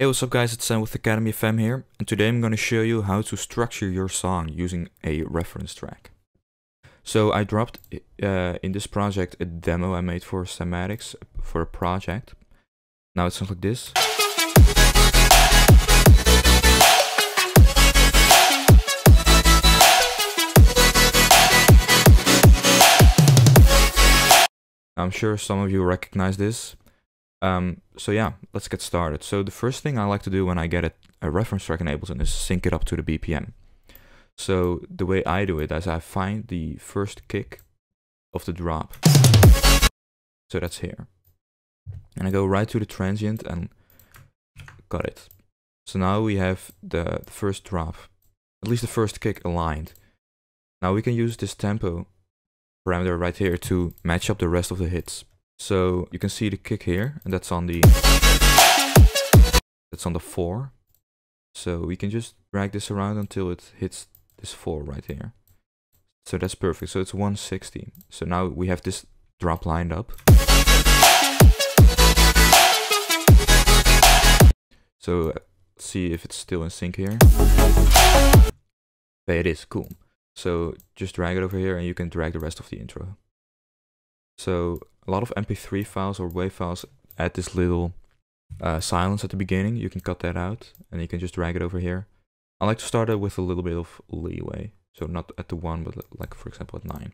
Hey, what's up guys, it's Sam with Academy FM here, and today I'm going to show you how to structure your song using a reference track. So I dropped in this project a demo I made for Cymatics for a project. Now it sounds like this. I'm sure some of you recognize this. So yeah, let's get started. So the first thing I like to do when I get a reference track in Ableton is sync it up to the BPM. So the way I do it is I find the first kick of the drop. So that's here. And I go right to the transient and got it. So now we have the first drop, at least the first kick aligned. Now we can use this tempo parameter right here to match up the rest of the hits. So you can see the kick here, and that's on the 4. So we can just drag this around until it hits this 4 right here. So that's perfect. So it's 160. So now we have this drop lined up. So let's see if it's still in sync here. Okay, it is. Cool. So just drag it over here and you can drag the rest of the intro. So a lot of MP3 files or WAV files add this little silence at the beginning. You can cut that out and you can just drag it over here. I like to start it with a little bit of leeway. So not at the 1, but like for example at 9.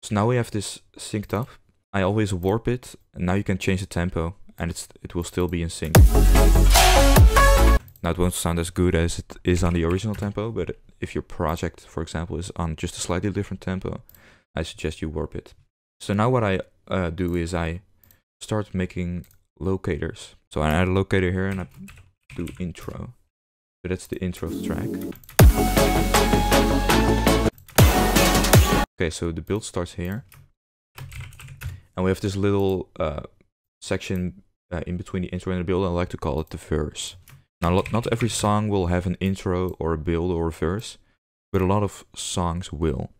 So now we have this synced up. I always warp it, and now you can change the tempo and it will still be in sync. Now it won't sound as good as it is on the original tempo, but if your project, for example, is on just a slightly different tempo, I suggest you warp it. So now what I do is I start making locators. So I add a locator here and I do intro. So that's the intro track. Okay, so the build starts here. And we have this little section in between the intro and the build. I like to call it the verse. Now, not every song will have an intro or a build or a verse, but a lot of songs will.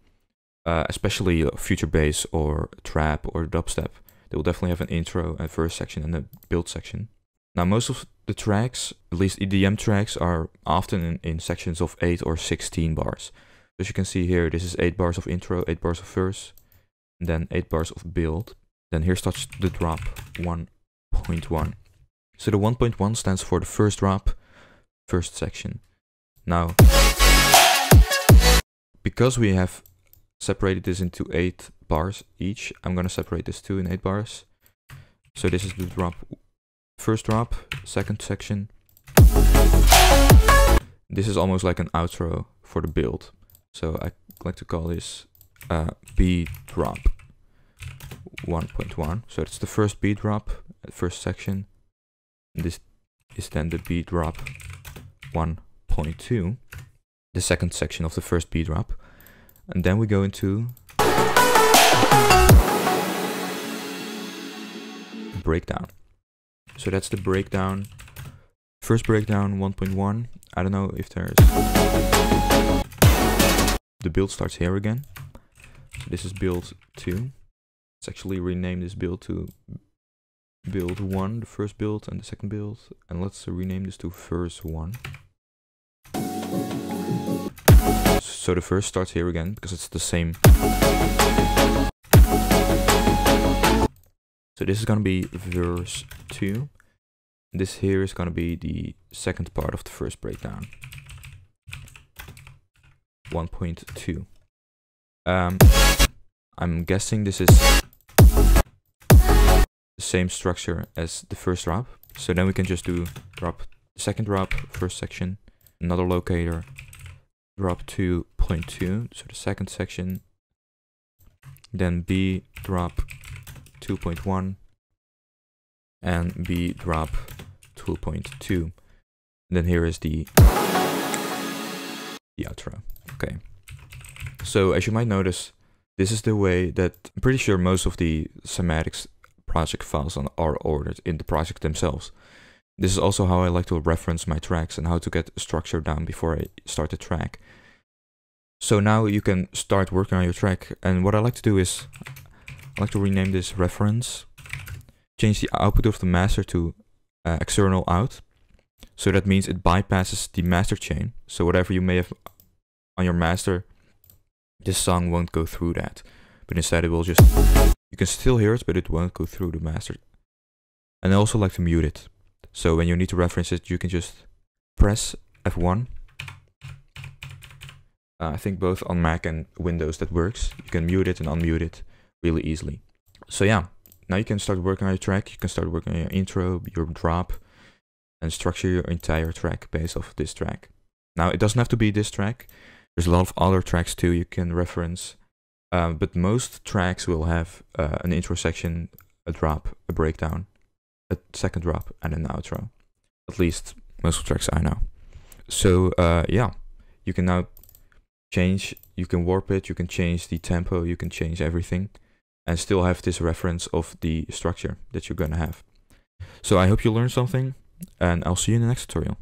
Especially future bass or trap or dubstep. They will definitely have an intro, a verse section, and a build section. Now, most of the tracks, at least EDM tracks, are often in sections of 8 or 16 bars. As you can see here, this is 8 bars of intro, 8 bars of verse, and then 8 bars of build. Then here starts the drop, 1.1. So the 1.1 stands for the first drop, first section. Now, because we have separated this into 8 bars each, I'm going to separate this too in 8 bars. So this is the drop, first drop, second section. This is almost like an outro for the build. So I like to call this B drop 1.1. So it's the first B drop, first section. And this is then the B drop 1.2, the second section of the first B drop. And then we go into breakdown. So that's the breakdown, first breakdown 1.1. I don't know if there's, the build starts here again. So this is build 2. Let's actually rename this build to build 1, the first build and the second build. And let's rename this to verse 1. So the verse starts here again because it's the same. So this is going to be verse 2. This here is going to be the second part of the first breakdown. 1.2. I'm guessing this is the same structure as the first drop. So then we can just do drop, second drop, first section, another locator, drop 2.2, so the second section, then B drop 2.1, and B drop 2.2. Then here is the outro. Okay. So as you might notice, this is the way that I'm pretty sure most of the Cymatics project files are ordered in the project themselves. This is also how I like to reference my tracks and how to get structure down before I start the track. So now you can start working on your track, and what I like to do is I like to rename this reference, change the output of the master to external out. So that means it bypasses the master chain. So whatever you may have on your master, this song won't go through that. But instead it will just, you can still hear it, but it won't go through the master. And I also like to mute it. So when you need to reference it, you can just press F1. I think both on Mac and Windows that works. You can mute it and unmute it really easily. So yeah, now you can start working on your track. You can start working on your intro, your drop, and structure your entire track based off this track. Now it doesn't have to be this track. There's a lot of other tracks too you can reference. But most tracks will have an intro section, a drop, a breakdown, a second drop, and an outro. At least most of the tracks I know. So yeah, you can now change, you can warp it, you can change the tempo, you can change everything, and still have this reference of the structure that you're gonna have. So I hope you learned something, and I'll see you in the next tutorial.